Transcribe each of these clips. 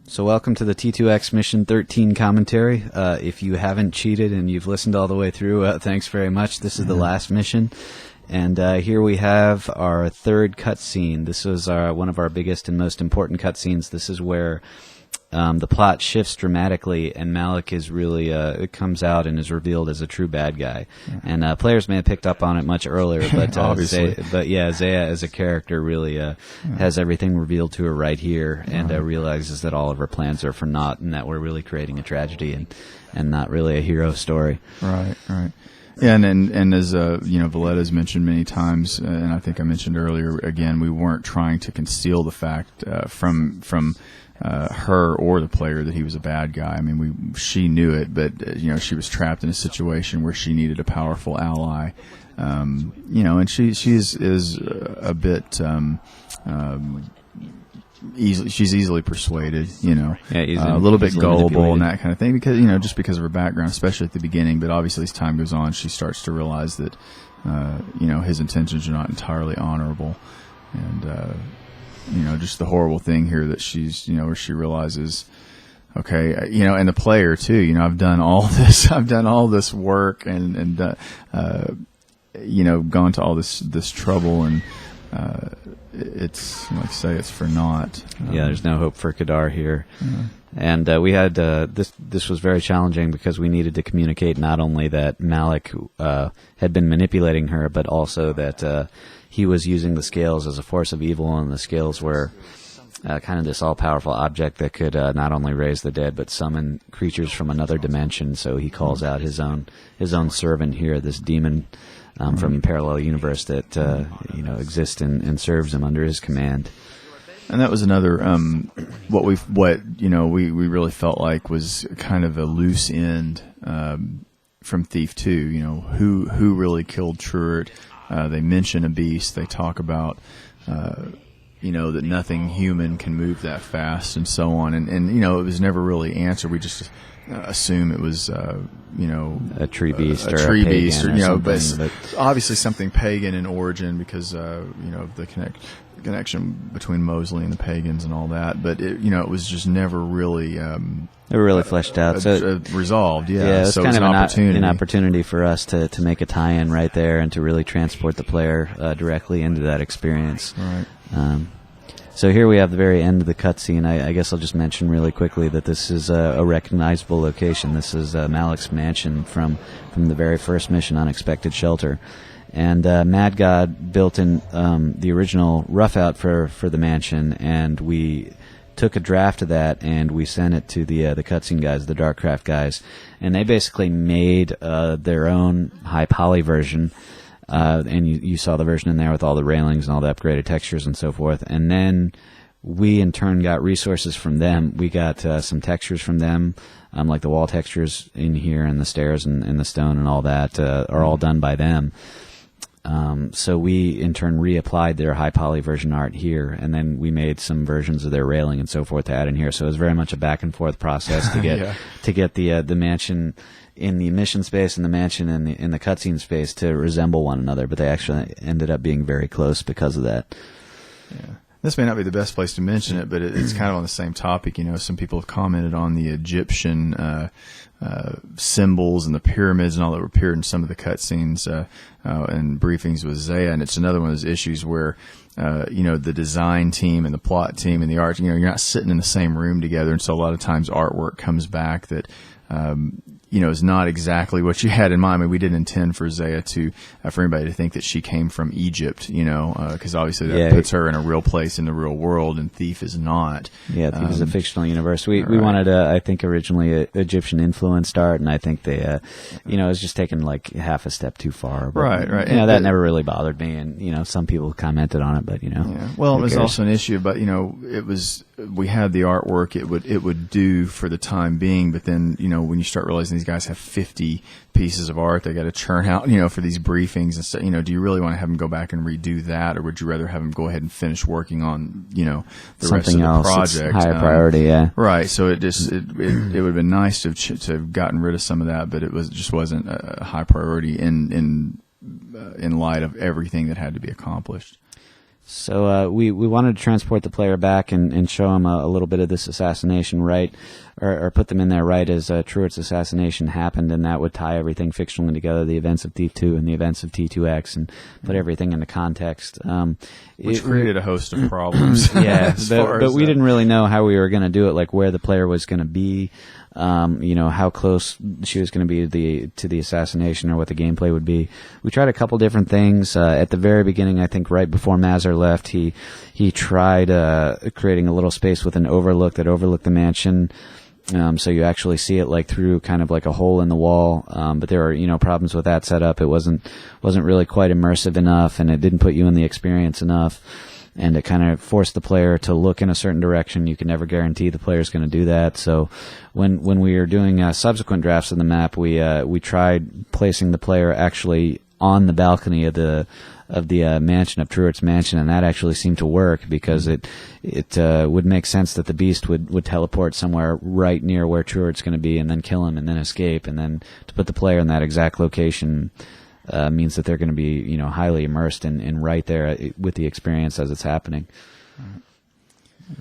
So welcome to the T2X Mission 13 commentary. If you haven't cheated and you've listened all the way through, thanks very much. This is the last mission. And here we have our third cutscene. This was one of our biggest and most important cutscenes. This is where the plot shifts dramatically, and Malik is really it comes out and is revealed as a true bad guy. And players may have picked up on it much earlier, but obviously. Zaya as a character really has everything revealed to her right here, and realizes that all of her plans are for naught, and that we're really creating a tragedy and not really a hero story. Right. Yeah, and as Valletta's mentioned many times, and I think I mentioned earlier, again, we weren't trying to conceal the fact from her or the player that he was a bad guy. I mean, she knew it, but she was trapped in a situation where she needed a powerful ally. And she is a bit she's easily persuaded, a little bit gullible and that kind of thing, because just because of her background, especially at the beginning. But obviously, as time goes on, she starts to realize that his intentions are not entirely honorable, and just the horrible thing here that she's where she realizes, okay, and the player too. I've done all this work and gone to all this trouble, and it's like I say, it's for naught. There's no hope for Kadar here. And we had this was very challenging because we needed to communicate not only that Malik had been manipulating her, but also that he was using the scales as a force of evil, and the scales were kind of this all-powerful object that could not only raise the dead but summon creatures from another dimension. So he calls out his own servant here, this demon from a parallel universe that exists and serves him under his command. And that was another what we really felt like was kind of a loose end from Thief 2. Who really killed Truert? They mention a beast. They talk about that nothing human can move that fast, and so on. And it was never really answered. We just assume it was a tree beast or a pagan, but obviously something pagan in origin, because of the connection between Mosley and the pagans and all that. But it was just never really fleshed out, so resolved. It's so kind of an opportunity for us to make a tie-in right there and to really transport the player directly into that experience. Right. So here we have the very end of the cutscene. I guess I'll just mention really quickly that this is a recognizable location. This is Malik's mansion from the very first mission, Unexpected Shelter. And Mad God built in the original rough out for the mansion, and we took a draft of that and we sent it to the cutscene guys, the Darkcraft guys, and they basically made their own high poly version. And you saw the version in there with all the railings and all the upgraded textures and so forth. And then we, in turn, got resources from them. We got some textures from them, like the wall textures in here and the stairs and the stone and all that are all done by them. So we, in turn, reapplied their high poly version art here, and then we made some versions of their railing and so forth to add in here. So it was very much a back-and-forth process to get to get the mansion in the mission space and the mansion in the cutscene space to resemble one another, but they actually ended up being very close because of that. Yeah. This may not be the best place to mention it, but it's kind of on the same topic. Some people have commented on the Egyptian symbols and the pyramids and all that appeared in some of the cutscenes and briefings with Zaya, and it's another one of those issues where the design team and the plot team and the art, you're not sitting in the same room together, and so a lot of times artwork comes back that is not exactly what you had in mind. I mean, we didn't intend for Zaya for anybody to think that she came from Egypt, because obviously that puts her in a real place in the real world, and Thief is not. Yeah, Thief is a fictional universe. We wanted, I think, originally a Egyptian influenced art, and I think they, it was just taken like half a step too far. But, right. That never really bothered me, and some people commented on it, but Yeah. Well, it was also an issue, but we had the artwork. It would do for the time being, but then when you start realizing these guys have 50 pieces of art they got to churn out, for these briefings and stuff, do you really want to have them go back and redo that, or would you rather have them go ahead and finish working on, the something rest of the else, project? Higher priority, yeah. Right. So it would have been nice to have gotten rid of some of that, but it just wasn't a high priority in light of everything that had to be accomplished. So we wanted to transport the player back and show him a little bit of this assassination right, or put them in there right as Truart's assassination happened, and that would tie everything fictionally together, the events of Thief 2 and the events of T2X, and put everything into context. Which created a host of problems. Yeah, but we didn't really know how we were going to do it, like where the player was going to be. How close she was going to be to the assassination, or what the gameplay would be. We tried a couple different things. At the very beginning, I think right before Mazur left, he tried creating a little space with an overlook that overlooked the mansion. So you actually see it like through kind of like a hole in the wall. But there were, problems with that setup. It wasn't really quite immersive enough, and it didn't put you in the experience enough. And it kind of forced the player to look in a certain direction. You can never guarantee the player's going to do that. So when we were doing subsequent drafts of the map, we tried placing the player actually on the balcony of the mansion, of Truart's mansion, and that actually seemed to work, because it would make sense that the beast would teleport somewhere right near where Truart's going to be, and then kill him, and then escape, and then to put the player in that exact location means that they're going to be, highly immersed and right there with the experience as it's happening.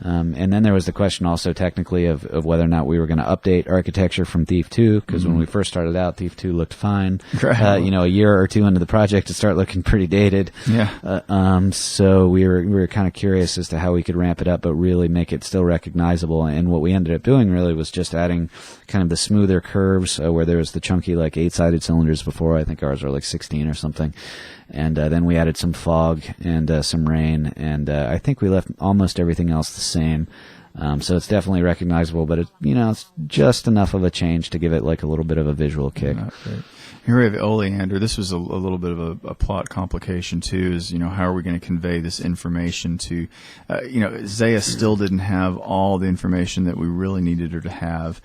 And then there was the question also technically of whether or not we were going to update architecture from Thief 2, because when we first started out, Thief 2 looked fine. Right. A year or two into the project, it started looking pretty dated. Yeah. So we were kind of curious as to how we could ramp it up, but really make it still recognizable. And what we ended up doing really was just adding kind of the smoother curves, where there was the chunky like 8-sided cylinders before. I think ours were like 16 or something. And then we added some fog and some rain, and I think we left almost everything else the same. So it's definitely recognizable, but it's just enough of a change to give it like a little bit of a visual kick. Here we have Oleander. This was a little bit of a plot complication too. Is how are we going to convey this information to? Zaya still didn't have all the information that we really needed her to have.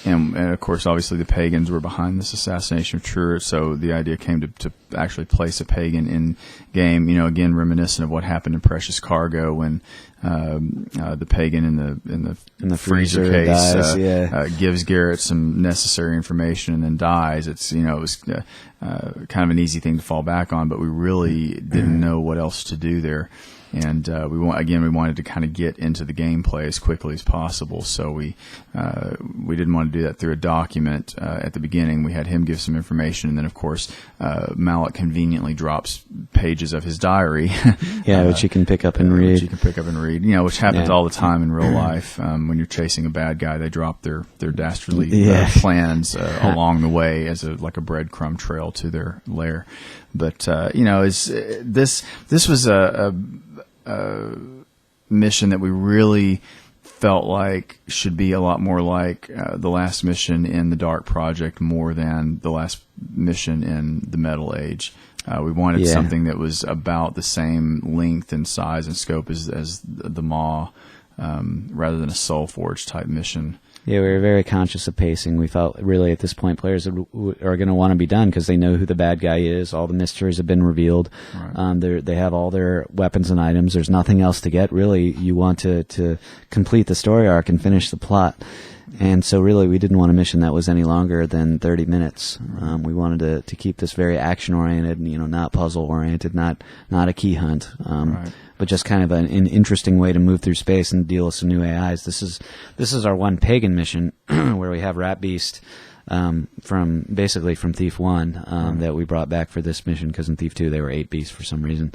And of course, obviously, the pagans were behind this assassination of Truart, so the idea came to actually place a pagan in game. Again, reminiscent of what happened in Precious Cargo when the pagan in the freezer case dies, gives Garrett some necessary information and then dies. It was kind of an easy thing to fall back on, but we really didn't know what else to do there. And we wanted to kind of get into the gameplay as quickly as possible. So we didn't want to do that through a document at the beginning. We had him give some information, and then of course Malik conveniently drops pages of his diary. Which you can pick up and read. Which happens all the time in real life. When you're chasing a bad guy, they drop their dastardly plans along the way as like a breadcrumb trail to their lair. But this was a mission that we really felt like should be a lot more like the last mission in the Dark Project, more than the last mission in the Metal Age. We wanted something that was about the same length and size and scope as the Maw, rather than a Soulforge type mission. Yeah, we were very conscious of pacing. We felt really at this point players are going to want to be done because they know who the bad guy is. All the mysteries have been revealed. Right. They have all their weapons and items. There's nothing else to get. Really, you want to complete the story arc and finish the plot. And so really we didn't want a mission that was any longer than 30 minutes. We wanted to keep this very action-oriented, not puzzle-oriented, not a key hunt. Right. But just kind of an interesting way to move through space and deal with some new AIs. This is our one pagan mission where we have Rat Beast from Thief 1 that we brought back for this mission, because in Thief 2 they were 8 beasts for some reason.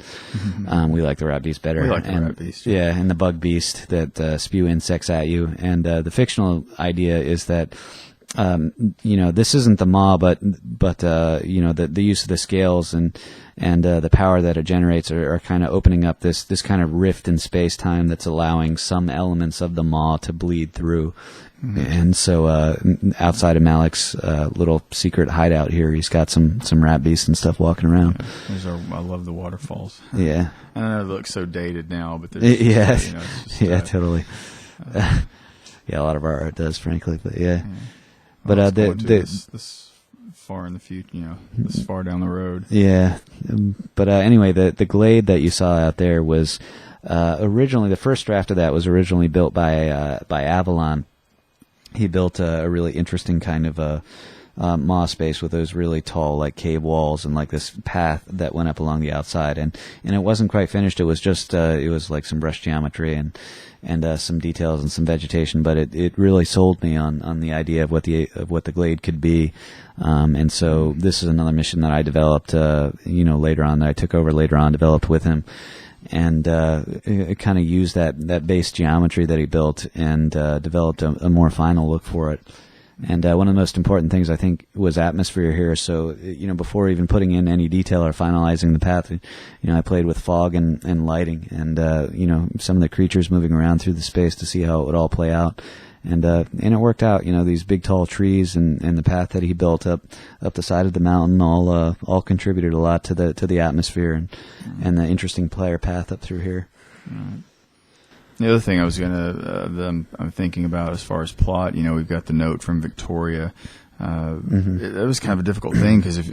We like the Rat Beast better. We like the Rat Beast. Yeah, and the Bug Beast that spew insects at you. And the fictional idea is that this isn't the Maw, but the use of the scales and the power that it generates are kind of opening up this kind of rift in space time that's allowing some elements of the Maw to bleed through. And so outside of Malik's little secret hideout here, he's got some rat beasts and stuff walking around. I love the waterfalls. Yeah, I know it looks so dated now, but totally. A lot of our art does, frankly, but yeah. But this far in the future, this far down the road. Yeah, but anyway, the glade that you saw out there was originally, the first draft of that was originally built by Avalon. He built a really interesting kind of maw space with those really tall like cave walls and like this path that went up along the outside, and it wasn't quite finished. It was just it was like some brush geometry and some details and some vegetation, but it really sold me on the idea of what the glade could be. And so this is another mission that I developed later on, that I took over later on, developed with him, and it kind of used that base geometry that he built and developed a more final look for it. And one of the most important things, I think, was atmosphere here. So, before even putting in any detail or finalizing the path, I played with fog and lighting and, some of the creatures moving around through the space to see how it would all play out. And it worked out. These big tall trees and the path that he built up the side of the mountain all contributed a lot to the atmosphere and the interesting player path up through here. Right. The other thing I was I'm thinking about as far as plot, we've got the note from Victoria. It was kind of a difficult thing because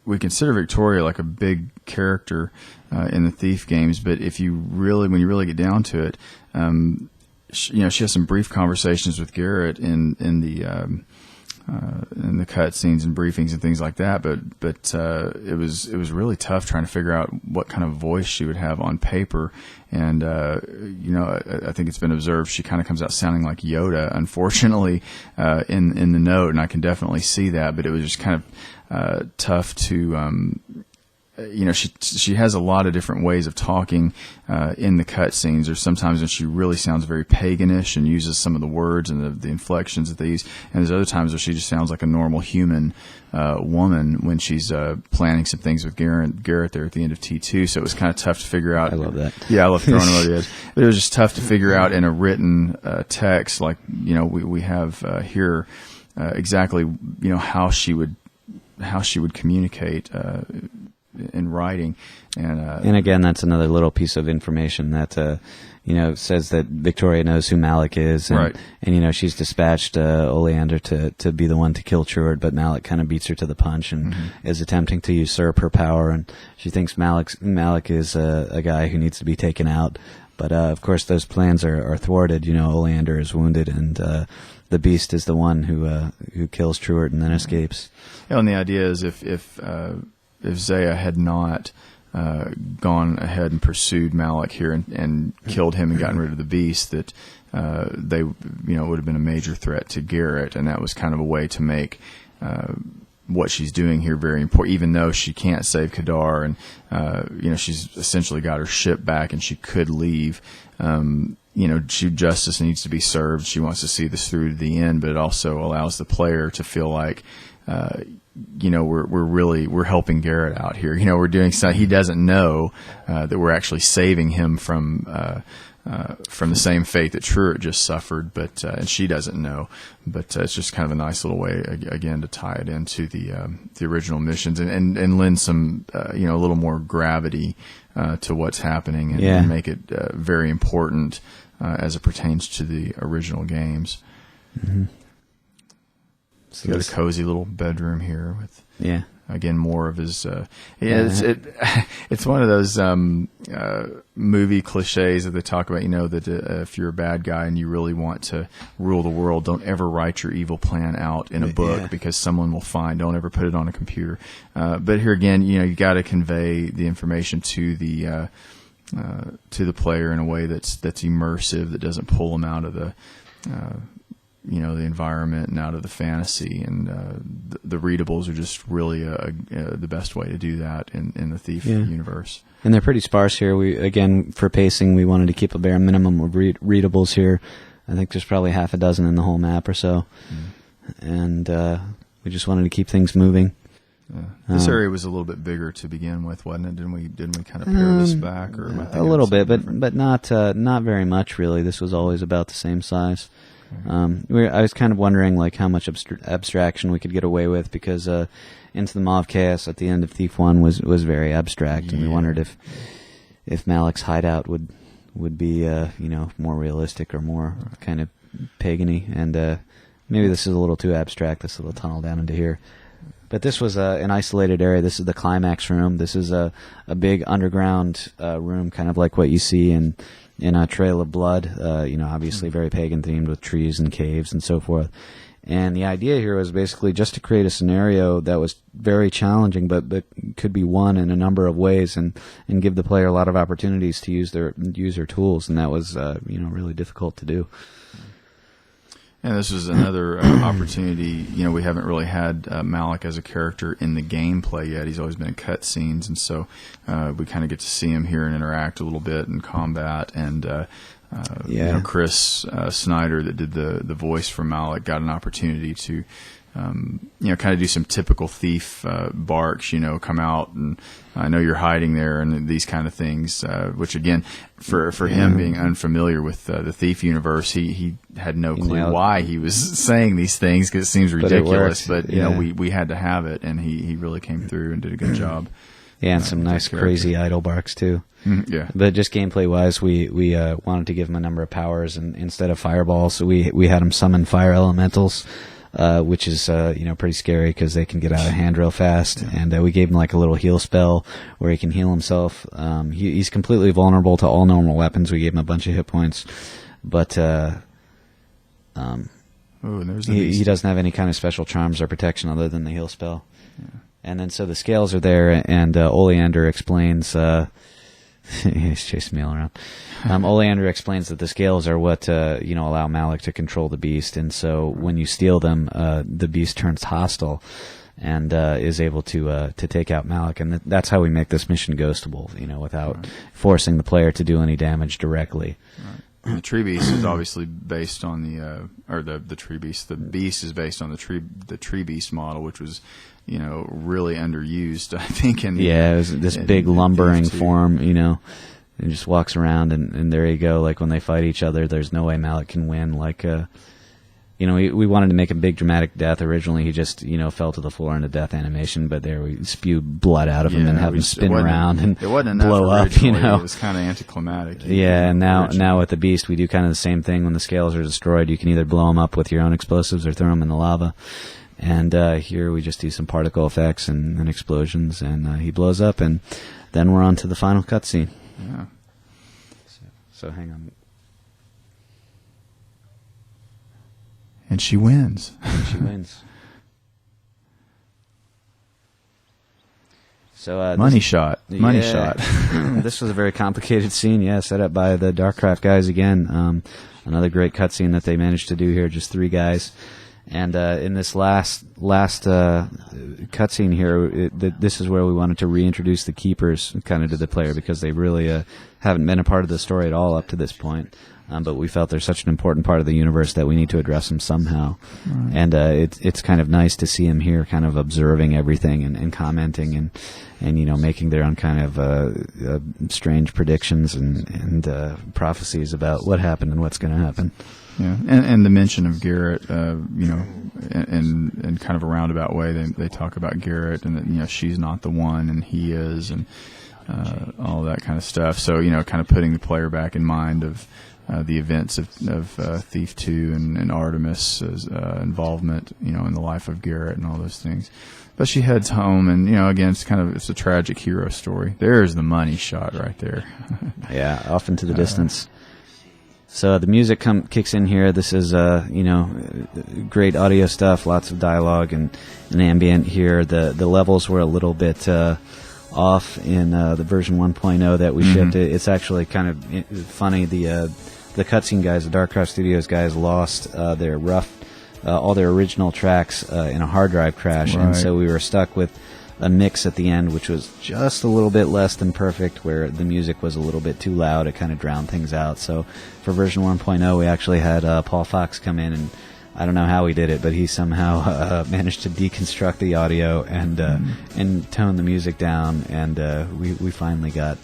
we consider Victoria like a big character in the Thief games, but when you really get down to it, she has some brief conversations with Garrett in the cutscenes and briefings and things like that, but it was really tough trying to figure out what kind of voice she would have on paper. And I think it's been observed she kind of comes out sounding like Yoda, unfortunately, in the note, and I can definitely see that. But it was just kind of tough to. She has a lot of different ways of talking in the cutscenes. There's sometimes when she really sounds very paganish and uses some of the words and the inflections that they use, and there's other times where she just sounds like a normal human woman when she's planning some things with Garrett there at the end of T2. So it was kind of tough to figure out. I love that. Yeah, I love throwing them over the edge. But it was just tough to figure out in a written text like we have here exactly how she would communicate. In writing, and again, that's another little piece of information that says that Victoria knows who Malik is, and, right. And she's dispatched Oleander to be the one to kill Truart, but Malik kind of beats her to the punch and is attempting to usurp her power, and she thinks Malik is a guy who needs to be taken out, but of course those plans are thwarted. Oleander is wounded, and the Beast is the one who kills Truart and then escapes. Yeah, and the idea is if Zaya had not gone ahead and pursued Malik here and killed him and gotten rid of the Beast, that they would have been a major threat to Garrett, and that was kind of a way to make what she's doing here very important. Even though she can't save Kadar, and she's essentially got her ship back and she could leave. Justice needs to be served. She wants to see this through to the end, but it also allows the player to feel like. We're helping Garrett out here. We're doing something. He doesn't know that we're actually saving him from the same fate that Truart just suffered, but and she doesn't know. But it's just kind of a nice little way again to tie it into the original missions and lend some a little more gravity to what's happening and make it very important as it pertains to the original games. Mm-hmm. So got a cozy little bedroom here with again more of his. It's one of those movie cliches that they talk about. That if you're a bad guy and you really want to rule the world, don't ever write your evil plan out in a book because someone will find. Don't ever put it on a computer. But here again, you got to convey the information to the player in a way that's immersive, that doesn't pull them out of the. The environment and out of the fantasy, and the readables are just really the best way to do that in the Thief universe. And they're pretty sparse here. For pacing, we wanted to keep a bare minimum of readables here. I think there's probably half a dozen in the whole map or so, and we just wanted to keep things moving. This area was a little bit bigger to begin with, wasn't it? Didn't we kind of pare this back, or a little bit, but not very much really. This was always about the same size. I was kind of wondering how much abstraction we could get away with, because Into the Maw of Chaos at the end of Thief 1 was very abstract, and we wondered if Malik's hideout would be more realistic or more kind of pagany, and maybe this is a little too abstract, this little tunnel down into here. But this was an isolated area. This is the climax room. This is a big underground room, kind of like what you see in A Trail of Blood, obviously very pagan themed with trees and caves and so forth. And the idea here was basically just to create a scenario that was very challenging, but could be won in a number of ways, and give the player a lot of opportunities to use their tools, and that was really difficult to do. And this is another opportunity. We haven't really had Malik as a character in the gameplay yet. He's always been in cutscenes, and so we kind of get to see him here and interact a little bit in combat. And Chris Snyder, that did the voice for Malik, got an opportunity to kind of do some typical thief barks, come out and I know you're hiding there, and these kind of things, which again, for him being unfamiliar with the Thief universe, he had no clue why he was saying these things, because it seems ridiculous, but we had to have it, and he really came through and did a good job. Yeah, and some nice crazy idle barks too. Yeah, but just gameplay wise, we wanted to give him a number of powers, and instead of fireballs, so we had him summon fire elementals. Which is pretty scary because they can get out of hand real fast. And we gave him like a little heal spell where he can heal himself. He's completely vulnerable to all normal weapons. We gave him a bunch of hit points, but he doesn't have any kind of special charms or protection other than the heal spell. Yeah. And then so the scales are there, and Oleander explains. He's chasing me all around. Oleander explains that the scales are what allow Malik to control the beast, and so when you steal them, the beast turns hostile and is able to take out Malik, and that's how we make this mission ghostable, without forcing the player to do any damage directly. Right. And the tree beast is obviously based on the tree beast. The beast is based on the tree beast model, which was really underused, I think. In it was this big lumbering form, and just walks around, and there you go. Like when they fight each other, there's no way Malik can win. Like, we wanted to make a big dramatic death. Originally, he just, fell to the floor in a death animation, but there we spew blood out of him and have him spin around and blow up, It was kind of anticlimactic. Yeah, and now with the beast, we do kind of the same thing. When the scales are destroyed, you can either blow them up with your own explosives or throw them in the lava. And here we just do some particle effects and explosions, and he blows up, and then we're on to the final cutscene. Yeah. So hang on. And she wins. So money shot. This was a very complicated scene. Set up by the Darkcraft guys again. Another great cutscene that they managed to do here. Just 3 guys. And in this last cutscene here, this is where we wanted to reintroduce the Keepers kind of to the player, because they really haven't been a part of the story at all up to this point. But we felt they're such an important part of the universe that we need to address them somehow. Right. And it's kind of nice to see them here, kind of observing everything and commenting and making their own kind of strange predictions and prophecies about what happened and what's going to happen. Yeah, and the mention of Garrett, in kind of a roundabout way, they talk about Garrett and that she's not the one and he is, and all that kind of stuff. So kind of putting the player back in mind of the events of Thief 2 and Artemis's involvement, in the life of Garrett and all those things. But she heads home, and again, it's a tragic hero story. There's the money shot right there. Yeah, off into the distance. So the music kicks in here. This is, great audio stuff, lots of dialogue and ambient here. The levels were a little bit off in the version 1.0 that we shipped. It's actually kind of funny. The cutscene guys, the Darkcraft Studios guys, lost their all their original tracks in a hard drive crash, and so we were stuck with a mix at the end, which was just a little bit less than perfect, where the music was a little bit too loud. It kind of drowned things out. So for version 1.0, we actually had Paul Fox come in, and I don't know how he did it, but he somehow managed to deconstruct the audio and tone the music down, and we finally got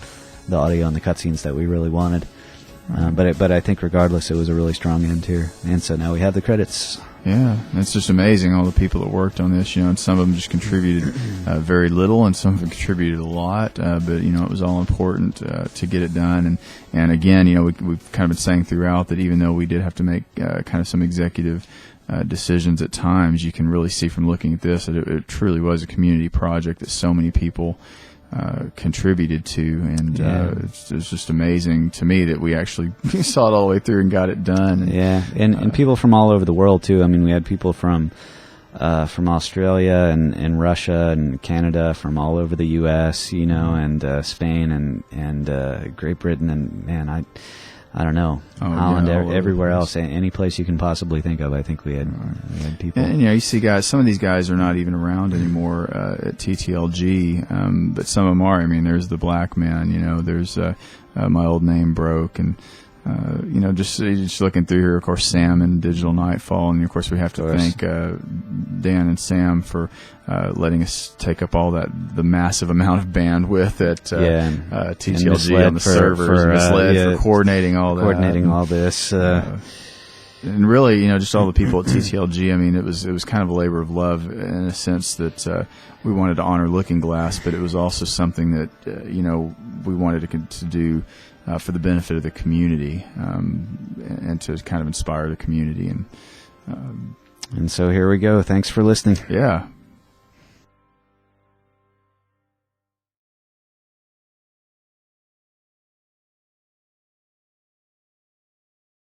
the audio and the cutscenes that we really wanted. But I think regardless, it was a really strong end here, and so now we have the credits. Yeah, it's just amazing, all the people that worked on this, and some of them just contributed very little, and some of them contributed a lot, but, it was all important to get it done. And again, we've kind of been saying throughout that even though we did have to make kind of some executive decisions at times, you can really see from looking at this that it truly was a community project, that so many people contributed to, and it's just amazing to me that we actually saw it all the way through and got it done. And people from all over the world too. I mean, we had people from Australia and Russia and Canada, from all over the U.S., and Spain and Great Britain, and man, I don't know, Holland, everywhere else, any place you can possibly think of. I think we had people. And you see guys. Some of these guys are not even around anymore at TTLG, but some of them are. I mean, there's the Black Man. There's My Old Name Broke, and just looking through here. Of course, Sam and Digital Nightfall, and of course we have to thank Dan and Sam for letting us take up the massive amount of bandwidth at TTLG on the servers, for coordinating all this. And really, just all the people at TTLG. I mean, it was kind of a labor of love in a sense that we wanted to honor Looking Glass, but it was also something that we wanted to do for the benefit of the community, and to kind of inspire the community. And so here we go. Thanks for listening. Yeah.